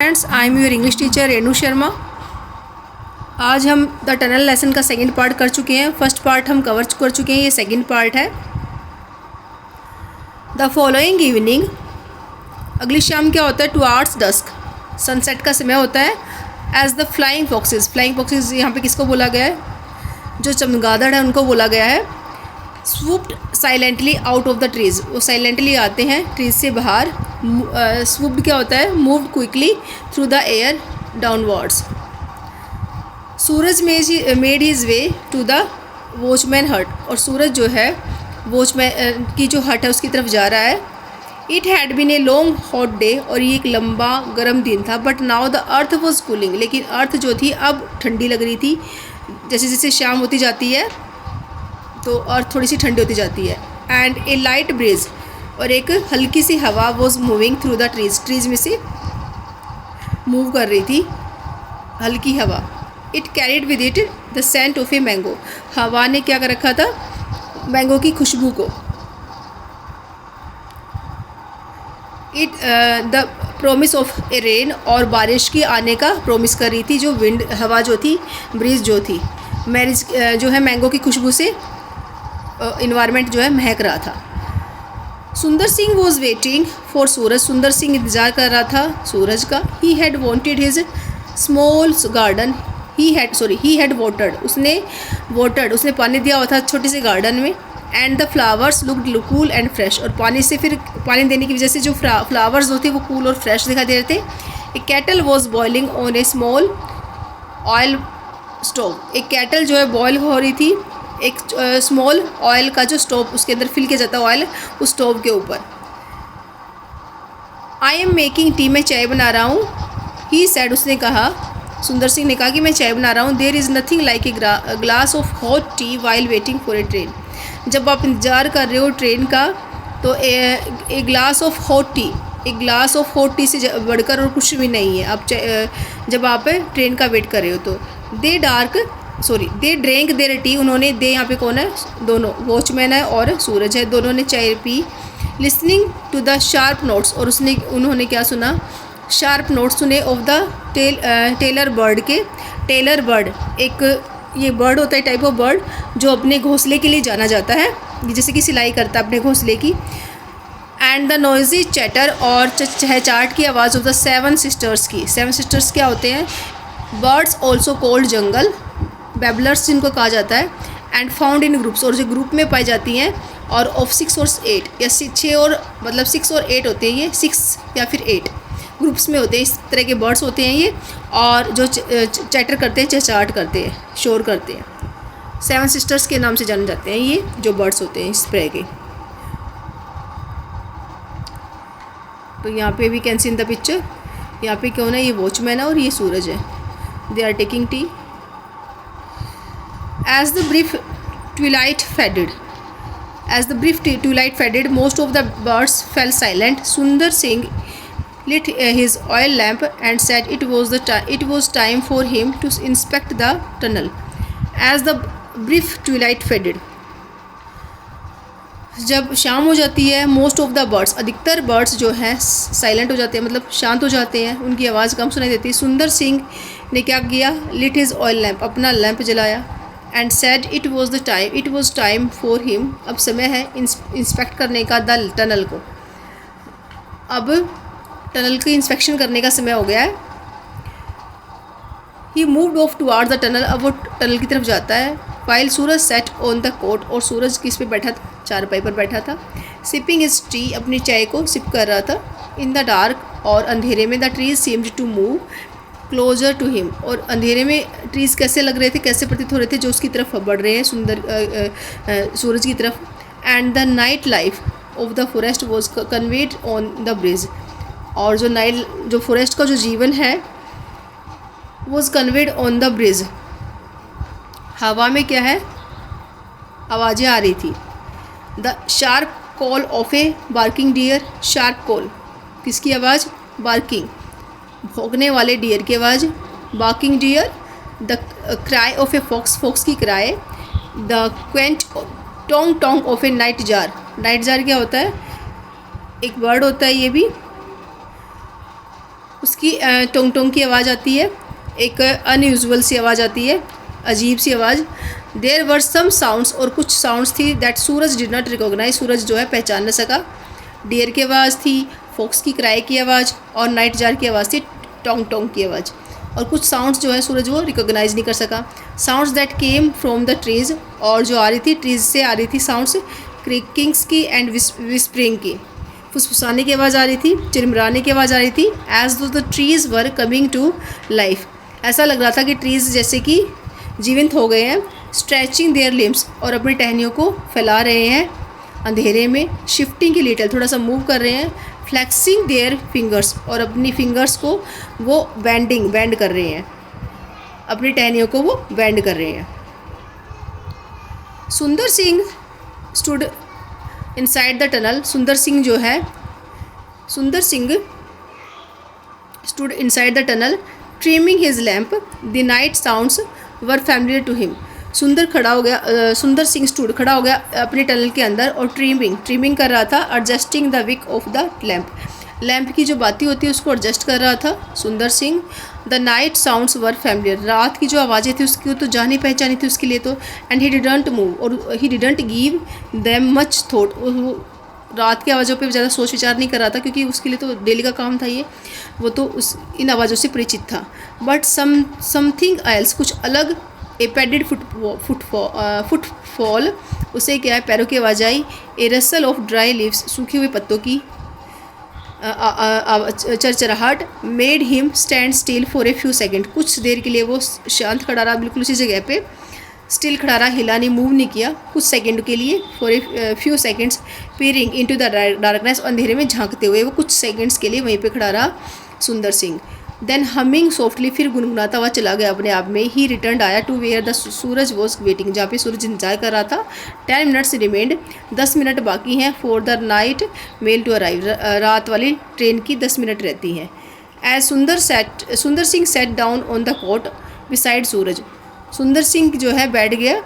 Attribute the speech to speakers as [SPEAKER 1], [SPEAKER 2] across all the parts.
[SPEAKER 1] Friends, I am your English teacher Renu Sharma. आज हम the tunnel lesson का सेकंड पार्ट कर चुके हैं। फर्स्ट पार्ट हम कवर कर चुके हैं, ये सेकंड पार्ट है। द फॉलोइंग इवनिंग, अगली शाम क्या होता है? टुवार्ड्स डस्क, सनसेट का समय होता है। एज द फ्लाइंग फॉक्सेस यहाँ पे किसको बोला गया है? जो चमगादड़ है उनको बोला गया है। Swooped silently out of the trees, वो साइलेंटली आते हैं ट्रीज से बाहर। स्वूप्ड क्या होता है? Moved quickly through the air downwards. Suraj made his way to the watchman hut, और सूरज जो है वॉचमैन की जो हट है उसकी तरफ जा रहा है। It had been a long hot day, और ये एक लंबा गर्म दिन था। But now the earth was cooling, लेकिन अर्थ जो थी अब ठंडी लग रही थी। जैसे जैसे शाम होती जाती है तो अर्थ थोड़ी सी ठंडी होती जाती है। एंड ए लाइट ब्रीज, और एक हल्की सी हवा was moving through the trees में से मूव कर रही थी हल्की हवा। It carried with it the scent of a mango, हवा ने क्या कर रखा था? मैंगो की खुशबू को। It the promise of A rain, और बारिश की आने का प्रोमिस कर रही थी जो विंड, हवा जो थी, ब्रीज जो थी। मैरिज जो है मैंगो की खुशबू से इन्वायरमेंट जो है महक रहा था। सुंदर सिंह वॉज वेटिंग फॉर सूरज, सुंदर सिंह इंतज़ार कर रहा था सूरज का। He had wanted his small garden, he had उसने पानी दिया हुआ था छोटे से गार्डन में। And the flowers looked cool and fresh, और पानी देने की वजह से जो फ्लावर्स जो थे वो कूल और फ्रेश दिखाई दे रहे थे। A kettle was boiling on a small oil stove, एक कैटल जो है बॉयल हो रही थी एक स्मॉल ऑयल का जो स्टोव उसके अंदर फिल किया जाता है ऑयल, उस स्टोव के ऊपर। आई एम मेकिंग टी, मैं चाय बना रहा हूँ। ही सैड, उसने कहा, सुंदर सिंह ने कहा कि मैं चाय बना रहा हूँ। There is nothing like a glass of hot tea while waiting for a train, जब आप इंतज़ार कर रहे हो ट्रेन का तो a glass of hot tea, एक ग्लास ऑफ हॉट टी से बढ़कर और कुछ भी नहीं है। आप जब आप ट्रेन का वेट कर रहे हो तो दे ड्रिंक देयर टी, उन्होंने, दे यहाँ पे कौन है? दोनों, वॉचमैन है और सूरज है, दोनों ने चाय पी। Listening to the sharp notes, और उन्होंने क्या सुना? शार्प नोट्स सुने ऑफ द टेलर बर्ड के। टेलर बर्ड एक ये बर्ड होता है, टाइप ऑफ बर्ड जो अपने घोंसले के लिए जाना जाता है, जैसे कि सिलाई करता है अपने घोंसले की। एंड द नॉइजी चैटर, और चहचाहट की आवाज़ ऑफ द सेवन सिस्टर्स की। सेवन सिस्टर्स क्या होते हैं? बर्ड्स ऑल्सो कॉल्ड जंगल, बैबलर्स जिनको कहा जाता है। एंड फाउंड इन ग्रुप्स, और जो ग्रुप में पाई जाती हैं। और ऑफ 6 और 8, या 6 और मतलब 6 और 8 होते हैं ये, 6 या फिर 8 ग्रुप्स में होते हैं। इस तरह के बर्ड्स होते हैं ये, और जो चैटर करते हैं, चहचहाट करते हैं, शोर करते हैं। 7 सिस्टर्स के नाम से जाने जाते हैं ये जो बर्ड्स होते हैं इस तरह के। तो यहाँ पे भी can see in the picture, यहाँ पे कौन है? ये वॉचमैन है और ये सूरज है। They are taking tea. As the brief twilight faded, most of the birds fell silent. Sundar Singh lit his oil lamp and said it was time for him to inspect the tunnel. As the brief twilight faded, जब शाम हो जाती है, most of the birds, अधिकतर birds जो हैं silent हो जाते हैं, मतलब शांत हो जाते हैं, उनकी आवाज़ कम सुनाई देती है। सुंदर सिंह ने क्या किया? लिट हिज ऑयल लैम्प, अपना लैंप जलाया। And said it was time for him, अब समय है इंस्पेक्ट करने का द टनल को। अब टनल की इंस्पेक्शन करने का समय हो गया है। He moved off toward the tunnel, अब वो टनल की तरफ जाता है। While Suraj sat on the cot, और सूरज किस पे बैठा था? चारपाई पर बैठा था। सिपिंग हिज टी, अपनी चाय को सिप कर रहा था। इन द डार्क, और अंधेरे में, the trees seemed to move closer to him, और अंधेरे में ट्रीज़ कैसे लग रहे थे, कैसे प्रतीत हो रहे थे? जो उसकी तरफ बढ़ रहे हैं, सूरज की तरफ। And the night life of the forest was conveyed on the bridge, और जो फॉरेस्ट का जो जीवन है was conveyed on the bridge. हवा में क्या है? आवाज़ें आ रही थी। The sharp call of a barking deer, sharp call किसकी आवाज़? बार्किंग, भौंकने वाले डियर की आवाज़, barking deer. The cry of a fox की cry. The quaint tonk of a nightjar, night jar क्या होता है? एक वर्ड होता है ये भी। उसकी टोंग टोंग की आवाज़ आती है, एक अनयूजुअल सी आवाज़ आती है, अजीब सी आवाज़। देयर वर सम साउंड्स, और कुछ साउंड्स थी that Suraj did not recognise, Suraj जो है पहचान न सका। डियर की आवाज़ थी, फॉक्स की क्राई की आवाज़, और नाइट जार की आवाज़ थी, टोंग टोंग की आवाज़। और कुछ साउंड्स जो है सूरज वो रिकॉग्नाइज नहीं कर सका। Sounds that came from the trees, और जो आ रही थी ट्रीज़ से आ रही थी साउंड्स, क्रिकिंग्स की एंड विस्परिंग की, फुसफुसाने की आवाज़ आ रही थी, चिरमराने की आवाज़ आ रही थी। As though the trees were coming to life, ऐसा लग रहा था कि ट्रीज़ जैसे कि जीवंत हो गए हैं। स्ट्रेचिंग देयर लिम्स, और अपनी टहनियों को फैला रहे हैं अंधेरे में। शिफ्टिंग की लिटिल, थोड़ा सा मूव कर रहे हैं। फ्लैक्सिंग देयर फिंगर्स, और अपनी फिंगर्स को वो बैंड कर रहे हैं, अपनी टहनियों को वो बैंड कर रहे हैं। Sunder Singh stood inside the tunnel, Sunder Singh जो है, Sunder Singh stood inside the tunnel trimming his lamp, the night sounds were familiar to him. Sunder Singh stood खड़ा हो गया अपने टनल के अंदर और ट्रिमिंग कर रहा था, adjusting the wick of the lamp की जो बाती होती है उसको एडजस्ट कर रहा था सुंदर Singh. The night sounds were familiar, रात की जो आवाज़ें थी उसकी तो जानी पहचानी थी उसके लिए तो। एंड ही डिडंट मूव, और he didn't give them much thought, रात की आवाज़ों पे ज़्यादा सोच विचार नहीं कर रहा था क्योंकि उसके लिए तो डेली का काम था ये, वो तो इन आवाज़ों से परिचित था। बट समथिंग एल्स, कुछ अलग, ए पैडेड फुटफॉल, उसे क्या है पैरों की आवाज़ आई। A rustle of dry leaves, सूखे हुए पत्तों की चरचराहट। Made him stand still for a few second, कुछ देर के लिए वो शांत खड़ा रहा बिल्कुल उसी जगह पे, स्टिल खड़ा रहा, हिला नहीं, मूव नहीं किया कुछ सेकंड के लिए। For a few seconds peering into the darkness, अंधेरे में झांकते हुए वो कुछ सेकंड्स के लिए वहीं पे खड़ा रहा सुंदर सिंह। देन हमिंग सॉफ्टली, फिर गुनगुनाता हुआ चला गया अपने आप में। ही रिटर्न आया to where the Suraj was waiting, जहाँ पे सूरज इंतजार कर रहा था। 10 मिनट्स रिमेंड, 10 मिनट बाकी हैं। For the night mail to arrive, रात वाली ट्रेन की 10 मिनट रहती हैं। As Sundar Singh sat down on the cot beside Suraj, Sundar Singh जो है बैठ गया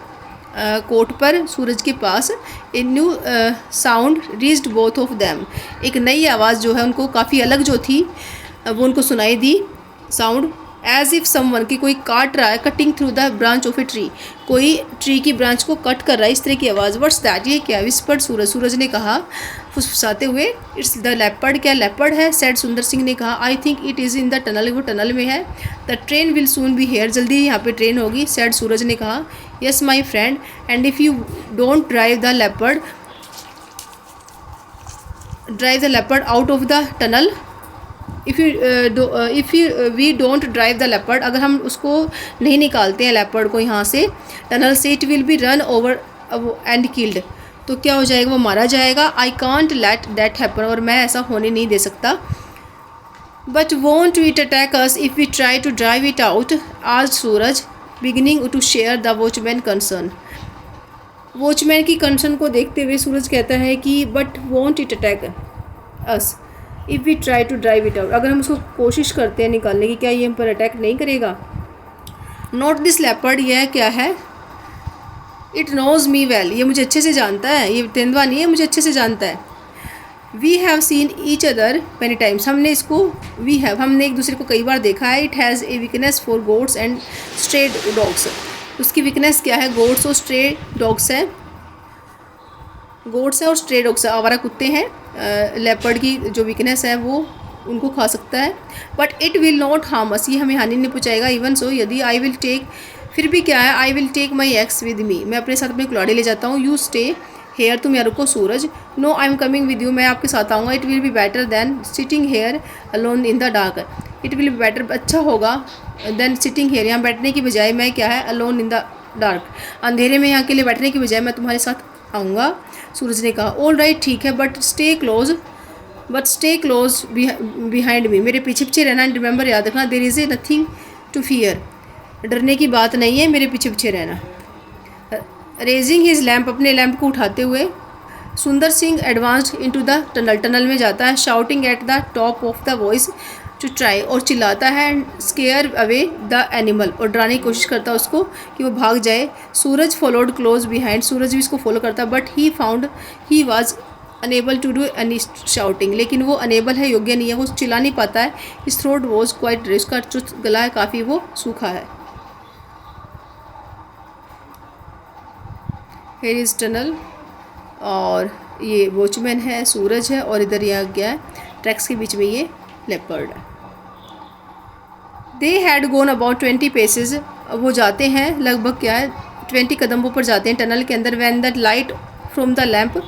[SPEAKER 1] कोट पर सूरज के पास। A new sound reached both of them, एक नई आवाज़ जो है उनको काफ़ी अलग जो थी वो उनको सुनाई दी साउंड। एज इफ़ समवन, कि कोई काट रहा है, cutting through the branch of a tree, कोई ट्री की ब्रांच को कट कर रहा है, इस तरह की आवाज़। व्हाट्स दैट, ये क्या? विस्पर्ड सूरज ने कहा फुसफुसाते हुए। इट्स द लेपर्ड, क्या लेपर्ड है? सेड सुंदर सिंह ने कहा। I think it is in the tunnel, वो टनल में है। The train will soon be here, जल्दी ही यहाँ पे ट्रेन होगी, सेड सूरज ने कहा। Yes my friend, and if you don't drive the leopard out of the tunnel, we don't drive the leopard, अगर हम उसको नहीं निकालते हैं लेपर्ड को यहाँ से टनल से, it will be run over and killed, तो क्या हो जाएगा? वो मारा जाएगा। I can't let that happen, और मैं ऐसा होने नहीं दे सकता। But won't it attack us if we try to drive it out, आज Suraj beginning to share the watchman concern, watchman की कंसर्न को देखते हुए सूरज कहता है कि but won't it attack us if we try to drive it out, अगर हम उसको कोशिश करते हैं निकालने की, क्या ये हम पर अटैक नहीं करेगा? नॉट दिस लेपर्ड, यह क्या है? इट नोज मी वेल, ये मुझे अच्छे से जानता है, ये तेंदुआ नहीं है, मुझे अच्छे से जानता है। We have seen each other many times, हमने एक दूसरे को कई बार देखा है। It has a weakness for goats and stray dogs, उसकी वीकनेस क्या है? गोट्स और स्ट्रे डॉग्स है, गोट्स है और स्ट्रे डॉग्स है, आवारा कुत्ते हैं। लेपर्ड की जो वीकनेस है वो उनको खा सकता है। But it will not harm us, ये हमें हानि नहीं पहुँचाएगा। इवन सो, यदि आई विल टेक, फिर भी क्या है? I will take my axe with me, मैं अपने साथ अपने कुल्हाड़ी ले जाता हूँ। यू स्टे हेयर, तुम यहाँ रुको Suraj. No I am coming with you, मैं आपके साथ आऊँगा। It will be better than sitting here alone in the dark, it will be better, अच्छा होगा देन सिटिंग हेयर, यहाँ बैठने की बजाय मैं क्या है? अलोन इन द डार्क, अंधेरे में यहाँ के लिए बैठने की बजाय मैं तुम्हारे साथ आऊँगा, सूरज ने कहा। ऑल राइट, ठीक है, but stay close behind me, मेरे पीछे पीछे रहना। एंड रिमेंबर, याद रखना, there is a nothing to fear, डरने की बात नहीं है, मेरे पीछे पीछे रहना। रेजिंग हिज लैम्प, अपने लैम्प को उठाते हुए Sunder Singh advanced into the tunnel में जाता है। Shouting at the top of the voice to try, और चिल्लाता है। स्केयर अवे द एनिमल, और डराने की कोशिश करता है उसको कि वो भाग जाए। Suraj followed close behind, Suraj भी इसको फॉलो करता, but he found he was unable to do any shouting, लेकिन वो अनेबल है, योग्य नहीं है, वो चिल्ला नहीं पाता है। इस थ्रोट वॉज क्वाइट ड्राई, उसका जो गला है काफ़ी वो सूखा है। हेयर इज़ टनल, और ये वॉचमैन है, सूरज है, और इधर ये गया है ट्रैक्स के बीच में ये लेपर्ड है। They had gone about 20 paces, वो जाते हैं लगभग क्या है 20 कदमों पर जाते हैं टनल के अंदर। When the light from the lamp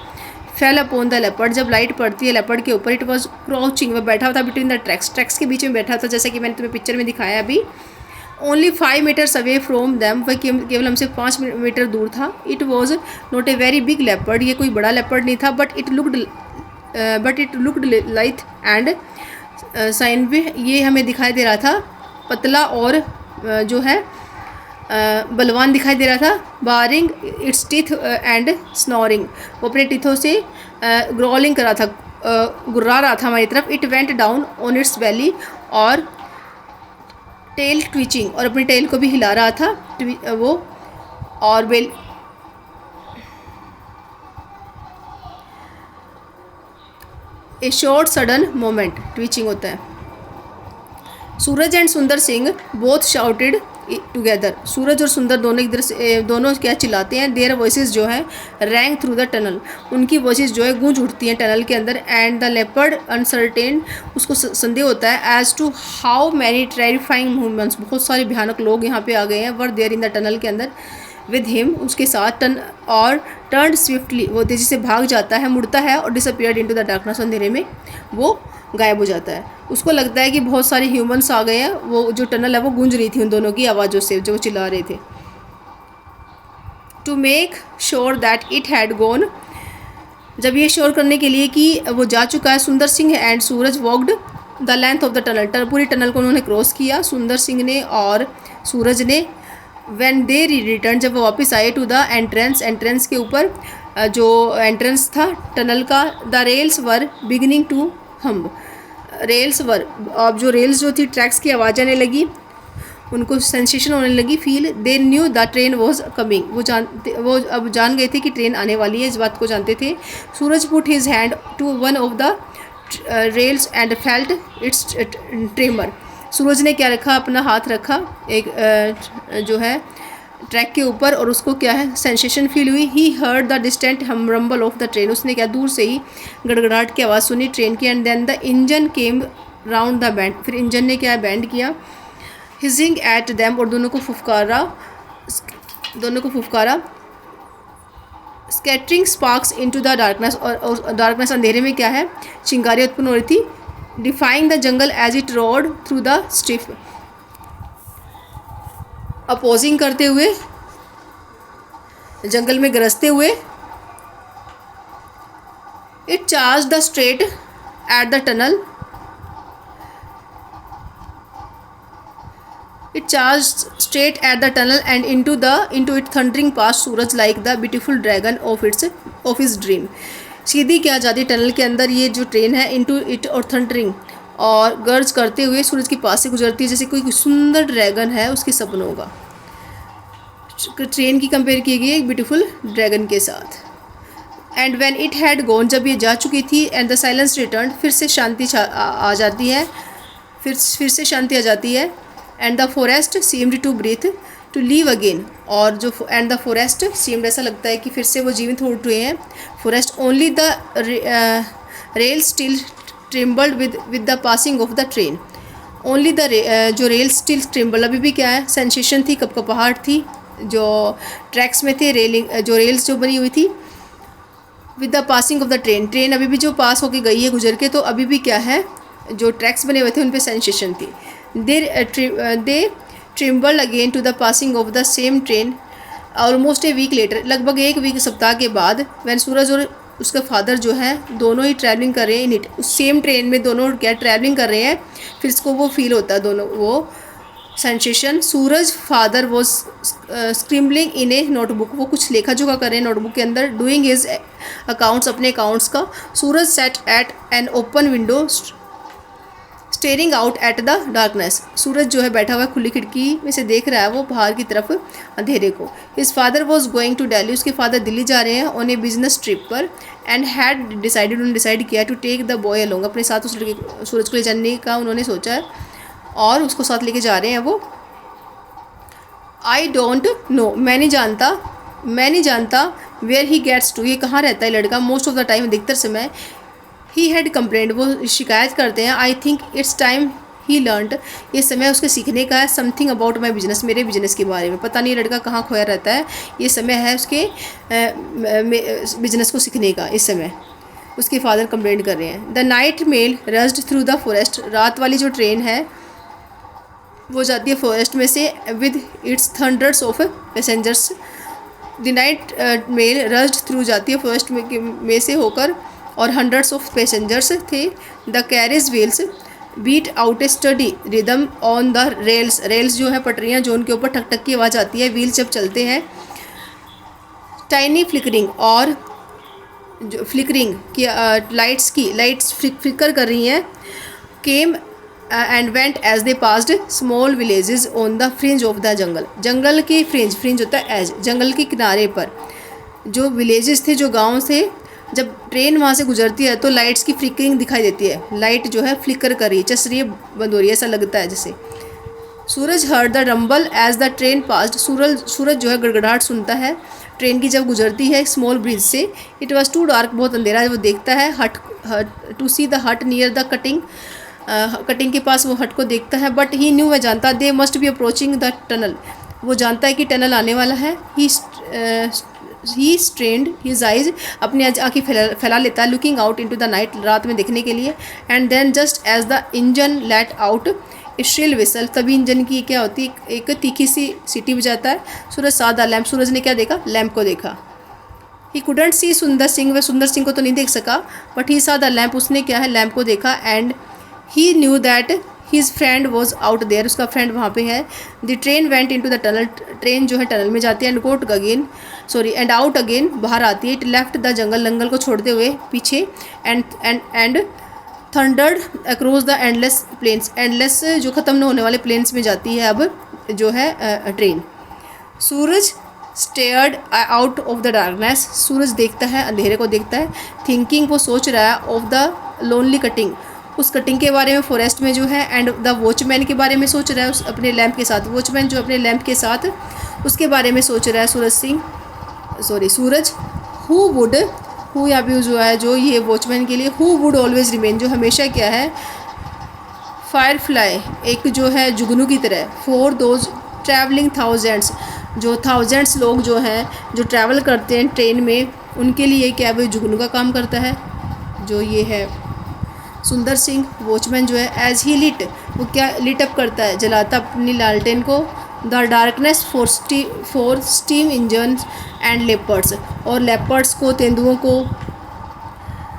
[SPEAKER 1] fail upon the leopard, जब लाइट पड़ती है लेपर्ड के ऊपर, इट वॉज क्राउचिंग, वह बैठा हुआ था बिटवीन द ट्रैक्स, ट्रैक्स के बीच में बैठा था, जैसे कि मैंने तुम्हें पिक्चर में दिखाया अभी। Only 5 meters away from them, वह केवल हमसे 5 मीटर दूर था। It was not a very big leopard, ये कोई बड़ा लेपर्ड नहीं था, but it looked light and sign भी, ये हमें दिखाई दे रहा था पतला और जो है बलवान दिखाई दे रहा था। बारिंग इट्स टीथ एंड स्नोरिंग, वो अपने टीथों से ग्रोलिंग कर रहा था, गुर्रा रहा था हमारी तरफ। It went down on its belly, और टेल ट्विचिंग, और अपनी टेल को भी हिला रहा था वो, और बेल a short sudden moment, twitching होता है। Suraj and Sunder Singh both shouted together, Suraj और सुंदर दोनों इधर से दोनों क्या चिल्लाते हैं। देयर वॉइसेस जो है रैंग थ्रू द टनल, उनकी वॉइसेस जो है गूंज उठती हैं टनल के अंदर। एंड द लेपर्ड अनसर्टेन, उसको संदेह होता है as to how many terrifying movements, बहुत सारे भयानक लोग यहाँ पे आ गए हैं, were there in the tunnel के अंदर विद हिम, उसके साथ और टर्न स्विफ्टली, वो तेज़ी से भाग जाता है, मुड़ता है, और डिसअपियर्ड इनटू द डार्कनेस, अंधेरे में वो गायब हो जाता है। उसको लगता है कि बहुत सारे ह्यूमंस आ गए हैं, वो जो टनल है वो गूंज रही थी उन दोनों की आवाज़ों से जो चिल्ला रहे थे। To make sure that it had gone, जब ये श्योर करने के लिए कि वो जा चुका है, Sunder Singh and Suraj walked the length of the tunnel, पूरी टनल को उन्होंने क्रॉस किया, सुंदर सिंह ने और सूरज ने। व्हेन दे रिटर्न, जब वो वापस आए, टू द एंट्रेंस, एंट्रेंस के ऊपर जो एंट्रेंस था टनल का, the rails were beginning to hum, rails were, अब जो रेल्स जो थी ट्रैक्स की आवाज़ आने लगी, उनको सेंसेशन होने लगी, feel, they knew the train was coming, वो अब जान गए थे कि ट्रेन आने वाली है, इस बात को जानते थे। Suraj put his hand to one of the rails and felt its tremor, Suraj ने क्या रखा, अपना हाथ रखा एक जो है ट्रैक के ऊपर, और उसको क्या है सेंसेशन फील हुई। ही हर्ड द डिस्टेंट हम रंबल ऑफ द ट्रेन, उसने क्या दूर से ही गड़गड़ाहट की आवाज़ सुनी ट्रेन की। And then the engine came round the bend, फिर इंजन ने क्या बैंड किया। हिजिंग एट दैम, और दोनों को फुफकारा। Scattering sparks into the darkness, और डार्कनेस अंधेरे में क्या है चिंगारियाँ उत्पन्न हो रही थी। Defying the jungle as it roared through the stiff, opposing करते हुए, जंगल में गरजते हुए। It charged straight at the tunnel, it charge straight at the tunnel and into it thundering past Suraj like the beautiful dragon of his dream, सीधी क्या जाती tunnel के अंदर ये जो ट्रेन है, into it और थंडरिंग, और गर्ज करते हुए सूरज के पास से गुजरती है, जैसे कोई सुंदर ड्रैगन है उसके सपनों का। ट्रेन की कंपेयर की गई एक ब्यूटीफुल ड्रैगन के साथ। And when it had gone, जब ये जा चुकी थी, एंड द साइलेंस रिटर्न, फिर से शांति आ जाती है, फिर से शांति आ जाती है। And the forest seemed to breathe to live again, और जो एंड द फॉरेस्ट सीम्ड, ऐसा लगता है कि फिर से वो जीवित हो उठे हैं forest. Only the rail still trembled with the passing of the train, only the जो रेल स्टिल ट्रिम्बल, अभी भी क्या है सेंसेशन थी, कपकपाहट थी जो ट्रैक्स में थे, जो रेल्स जो बनी हुई थी। With the passing of the train, train अभी भी जो पास होके गई है गुजर के, तो अभी भी क्या है जो ट्रैक्स बने हुए थे उन पे सेंसेशन थी। They tremble again to the passing of the same train almost a week later, लगभग एक वीक सप्ताह के बाद। वैन सूरज और उसका फादर जो है दोनों ही ट्रैवलिंग कर रहे हैं उस सेम ट्रेन में, दोनों क्या ट्रैवलिंग कर रहे हैं, फिर इसको वो फील होता है दोनों वो sensation. Suraj father was scribbling in a notebook, वो कुछ लेखा जोखा कर रहे हैं नोटबुक के अंदर। डूइंग हिज अकाउंट्स, अपने अकाउंट्स का। Suraj sat at an open window staring out at the darkness. Suraj जो है बैठा हुआ है खुली खिड़की में से देख रहा है वो बाहर की तरफ अंधेरे को। His father was going to Delhi, उसके फादर दिल्ली जा रहे हैं ऑन ए बिजनेस ट्रिप पर। एंड हैड डिसाइडेड, उन्होंने डिसाइड किया to take the boy along, अपने साथ उस लड़के सूरज को ले जाने का उन्होंने सोचा है और उसको साथ लेके जा रहे हैं वो। आई डोंट नो, मैं नहीं जानता वेयर ही गेट्स टू, ये कहाँ रहता है लड़का। मोस्ट ऑफ द टाइम, अधिकतर समय। ही हैड कंप्लेंट, वो शिकायत करते हैं। I think it's time he learned, ये समय उसके सीखने का है। समथिंग अबाउट माई बिजनेस, मेरे बिजनेस के बारे में। पता नहीं लड़का कहाँ खोया रहता है, ये समय है उसके बिजनेस को सीखने का। इस समय उसके फादर कंप्लेंट कर रहे हैं। The night mail rushed through the forest, रात वाली जो ट्रेन है वो जाती है फॉरेस्ट में से with its hundreds of passengers. The night mail rushed through जाती है फॉरेस्ट में से होकर और हंड्रेड्स ऑफ पैसेंजर्स थे। The carriage wheels beat out a steady rhythm on the rails, rails जो है पटरियाँ जो उनके ऊपर ठक ठक की आवाज़ आती है व्हील्स जब चलते हैं। टाइनी फ्लिकरिंग, और जो फ्लिकरिंग की लाइट्स फ्लिकर कर रही हैं। Came and went as they passed small villages on the fringe of the jungle, जंगल के फ्रिंज होता है एज, जंगल के किनारे पर जो विलेजेस थे, जो गाँव थे। जब ट्रेन वहाँ से गुजरती है तो लाइट्स की फ्लिकरिंग दिखाई देती है, लाइट जो है फ्लिकर कर रही है, चस रही है, बंद हो रही है, ऐसा लगता है जैसे। Suraj heard the rumble as the train passed, Suraj जो है गड़गड़ाहट सुनता है ट्रेन की जब गुजरती है स्मॉल ब्रिज से। इट वॉज टू डार्क, बहुत अंधेरा है, वो देखता है हट टू सी द हट नियर द कटिंग के पास वो हट को देखता है। बट ही न्यू, वह जानता, they must be approaching the tunnel, वो जानता है कि टनल आने वाला है। ही स्ट्रेंड हिज आइज, अपनी आँखें फैला लेता है। Looking out into the night, रात में देखने के लिए। And then just as the engine let out a shrill whistle, तभी इंजन की क्या होती है, एक तीखी सी सीटी बजाता है। सूरज सादा लैम्प, सूरज ने क्या देखा, लैम्प को देखा। ही कुडंट सी सुंदर सिंह, वह सुंदर सिंह को तो नहीं देख सका, बट ही सादा लैम्प, उसने क्या है लैम्प को देखा। And he knew that his friend was out there, उसका फ्रेंड वहाँ पे है। The train went into the tunnel, train जो है टनल में जाती है। एंड आउट अगेन, बाहर आती है। इट लेफ्ट द जंगल को छोड़ते हुए पीछे। And thundered across the endless plains, endless जो ख़त्म न होने वाले प्लेन्स में जाती है अब जो है train. Suraj stared out of the darkness, Suraj देखता है, अंधेरे को देखता है। थिंकिंग, वो सोच रहा है। ऑफ द लोनली कटिंग, उस कटिंग के बारे में फॉरेस्ट में जो है। एंड द वॉचमैन के बारे में सोच रहा है, उस अपने लैंप के साथ, वॉचमैन जो अपने लैंप के साथ, उसके बारे में सोच रहा है सूरज। हु यहाँ पे जो है, जो ये वॉचमैन के लिए हु वुड ऑलवेज रिमेन, जो हमेशा क्या है, फायरफ्लाई, एक जो है जुगनू की तरह। फॉर दोज ट्रैवलिंग थाउजेंड्स, जो थाउजेंड्स लोग जो हैं जो ट्रैवल करते हैं ट्रेन में, उनके लिए क्या वो जुगनू का काम करता है। जो ये है सुंदर सिंह वॉचमैन जो है, एज ही लिट, वो क्या लिट अप करता है, जलाता अपनी लालटेन को। The darkness for steam engine and leopards, और लेपर्ड्स को, तेंदुओं को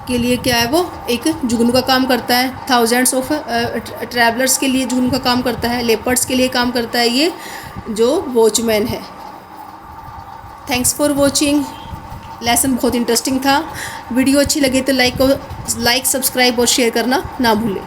[SPEAKER 1] के लिए क्या है, वो एक जुगनू का काम करता है। थाउजेंड्स ऑफ ट्रैवलर्स के लिए जुगनू का काम करता है। लेपर्ड्स के लिए काम करता है ये जो वॉचमैन है। थैंक्स फॉर वॉचिंग, लेसन बहुत इंटरेस्टिंग था। वीडियो अच्छी लगे तो लाइक सब्सक्राइब और शेयर करना ना भूलें।